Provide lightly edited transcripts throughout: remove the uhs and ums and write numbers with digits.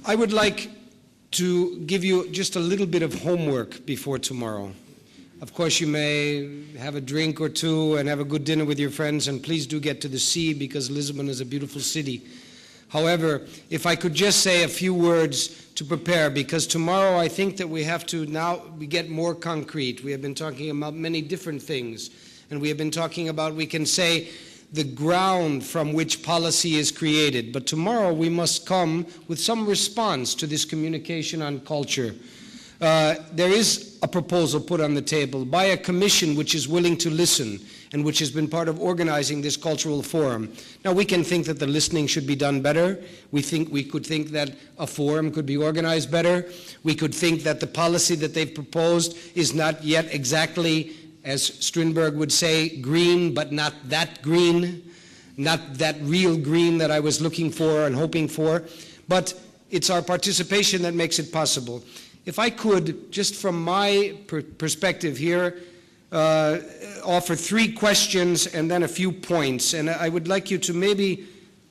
I would like to give you just a little bit of homework before tomorrow. Of course, you may have a drink or two and have a good dinner with your friends, and please do get to the sea because Lisbon is a beautiful city. However, if I could just say a few words to prepare, because tomorrow I think that we have to now get more concrete. We have been talking about many different things, and we have been talking about, we can say, the ground from which policy is created. But tomorrow we must come with some response to this communication on culture. There is a proposal put on the table by a commission which is willing to listen and which has been part of organizing this cultural forum. Now, we can think that the listening should be done better. We could think that a forum could be organized better. We could think that the policy that they've proposed is not yet exactly, as Strindberg would say, green, but not that green, not that real green that I was looking for and hoping for. But it's our participation that makes it possible. If I could, just from my perspective here, offer 3 questions and then a few points. And I would like you to maybe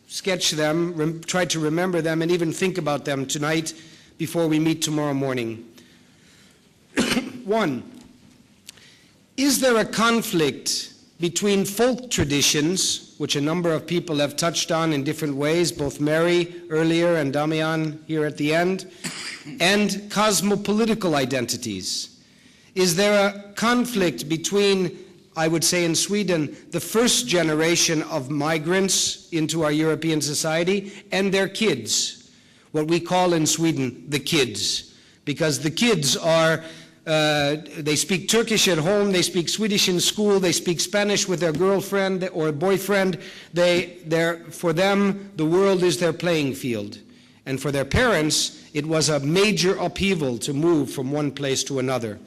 sketch them, try to remember them, and even think about them tonight before we meet tomorrow morning. 1, is there a conflict between folk traditions, which a number of people have touched on in different ways, both Mary earlier and Damian here at the end, and cosmopolitical identities? Is there a conflict between, I would say in Sweden, the first generation of migrants into our European society and their kids, what we call in Sweden the kids, because the kids are they speak Turkish at home, they speak Swedish in school, they speak Spanish with their girlfriend or boyfriend. For them, the world is their playing field. And for their parents, it was a major upheaval to move from one place to another.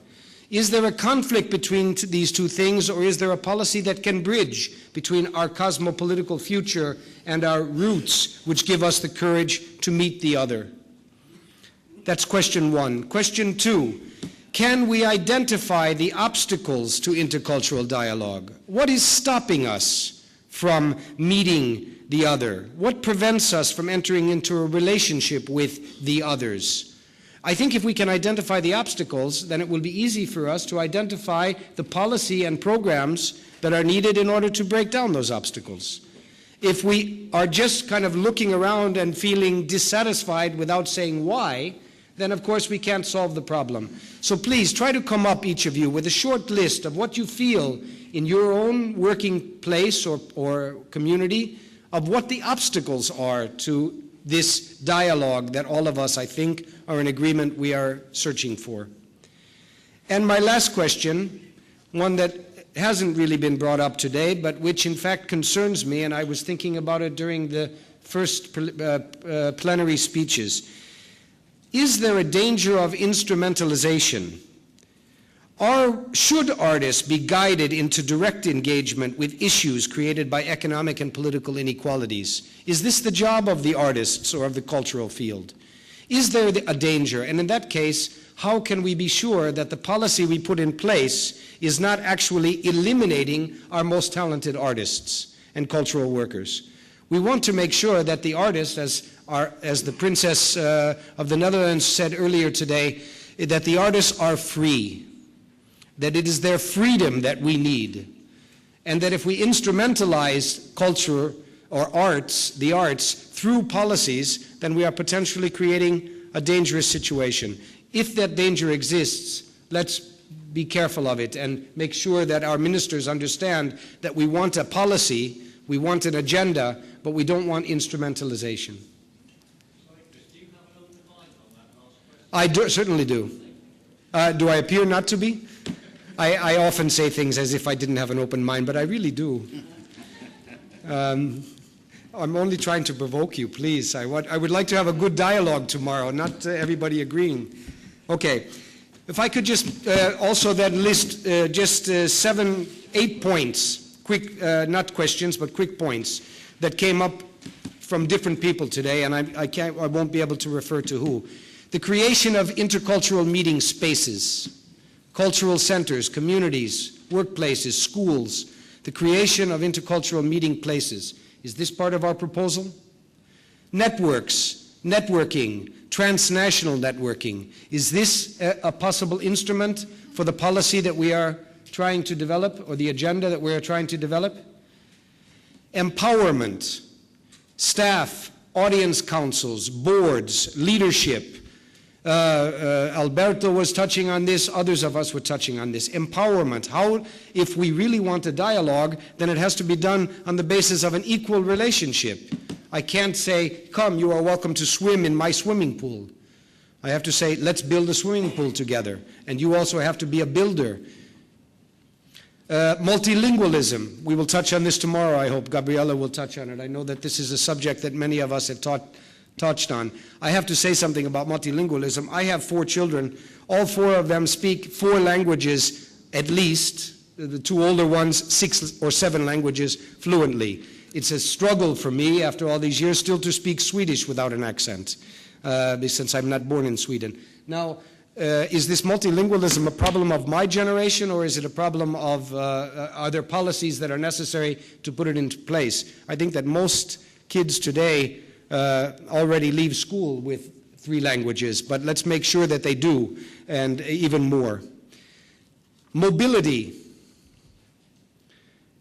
Is there a conflict between these two things, or is there a policy that can bridge between our cosmopolitical future and our roots, which give us the courage to meet the other? That's question 1. Question 2. Can we identify the obstacles to intercultural dialogue? What is stopping us from meeting the other? What prevents us from entering into a relationship with the others? I think if we can identify the obstacles, then it will be easy for us to identify the policy and programs that are needed in order to break down those obstacles. If we are just kind of looking around and feeling dissatisfied without saying why, then of course we can't solve the problem. So please try to come up, each of you, with a short list of what you feel in your own working place or community, of what the obstacles are to this dialogue that all of us, I think, are in agreement we are searching for. And my last question, one that hasn't really been brought up today, but which in fact concerns me, and I was thinking about it during the first plenary speeches. Is there a danger of instrumentalization? Or should artists be guided into direct engagement with issues created by economic and political inequalities? Is this the job of the artists or of the cultural field? Is there a danger? And in that case, how can we be sure that the policy we put in place is not actually eliminating our most talented artists and cultural workers? We want to make sure that the artists, as the Princess of the Netherlands said earlier today, that the artists are free, that it is their freedom that we need, and that if we instrumentalize culture or the arts through policies, then we are potentially creating a dangerous situation. If that danger exists, let's be careful of it and make sure that our ministers understand that we want a policy, we want an agenda, but we don't want instrumentalization. Sorry, Chris, do you have an open mind on that last question? I certainly do. Do I appear not to be? I often say things as if I didn't have an open mind, but I really do. I'm only trying to provoke you, please. I would like to have a good dialogue tomorrow, not everybody agreeing. Okay. If I could just also then list just 7, 8 points, quick, not questions, but quick points that came up from different people today, and I won't be able to refer to who. The creation of intercultural meeting spaces, cultural centers, communities, workplaces, schools, the creation of intercultural meeting places. Is this part of our proposal? Networks, networking, transnational networking. Is this a possible instrument for the policy that we are trying to develop, or the agenda that we are trying to develop? Empowerment, staff, audience councils, boards, leadership. Alberto was touching on this, others of us were touching on this. Empowerment. How, if we really want a dialogue, then it has to be done on the basis of an equal relationship. I can't say, come, you are welcome to swim in my swimming pool. I have to say, let's build a swimming pool together. And you also have to be a builder. Multilingualism. We will touch on this tomorrow, I hope. Gabriela will touch on it. I know that this is a subject that many of us have touched on. I have to say something about multilingualism. I have 4 children. All 4 of them speak 4 languages at least. The 2 older ones, 6 or 7 languages fluently. It's a struggle for me, after all these years, still to speak Swedish without an accent, since I'm not born in Sweden. Now, is this multilingualism a problem of my generation, or is it a problem of, are there policies that are necessary to put it into place? I think that most kids today already leave school with 3 languages, but let's make sure that they do, and even more. Mobility.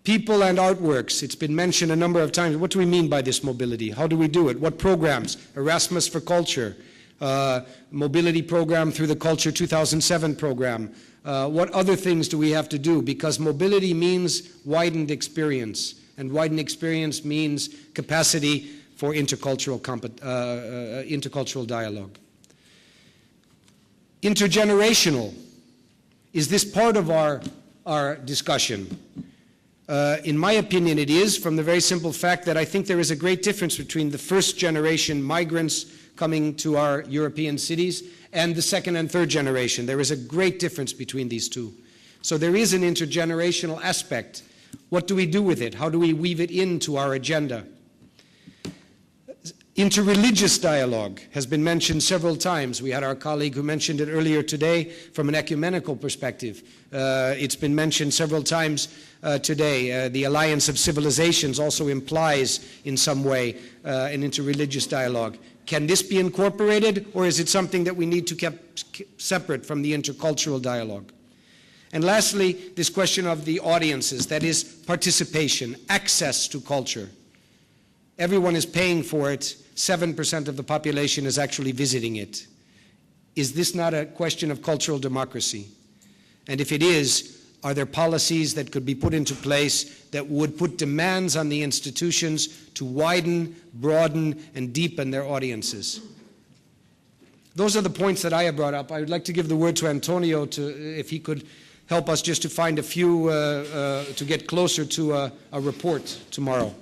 People and artworks, it's been mentioned a number of times. What do we mean by this mobility? How do we do it? What programs? Erasmus for Culture, mobility program through the Culture 2007 program. What other things do we have to do? Because mobility means widened experience, and widened experience means capacity for intercultural dialogue. Intergenerational. Is this part of our discussion? In my opinion, it is, from the very simple fact that I think there is a great difference between the first generation migrants coming to our European cities and the second and third generation. There is a great difference between these two. So there is an intergenerational aspect. What do we do with it? How do we weave it into our agenda? Interreligious dialogue has been mentioned several times. We had our colleague who mentioned it earlier today from an ecumenical perspective. It's been mentioned several times today. The Alliance of Civilizations also implies in some way an interreligious dialogue. Can this be incorporated, or is it something that we need to keep separate from the intercultural dialogue? And lastly, this question of the audiences, that is participation, access to culture. Everyone is paying for it. 7% of the population is actually visiting it. Is this not a question of cultural democracy? And if it is, are there policies that could be put into place that would put demands on the institutions to widen, broaden, and deepen their audiences? Those are the points that I have brought up. I would like to give the word to Antonio if he could help us just to find a few, to get closer to a report tomorrow.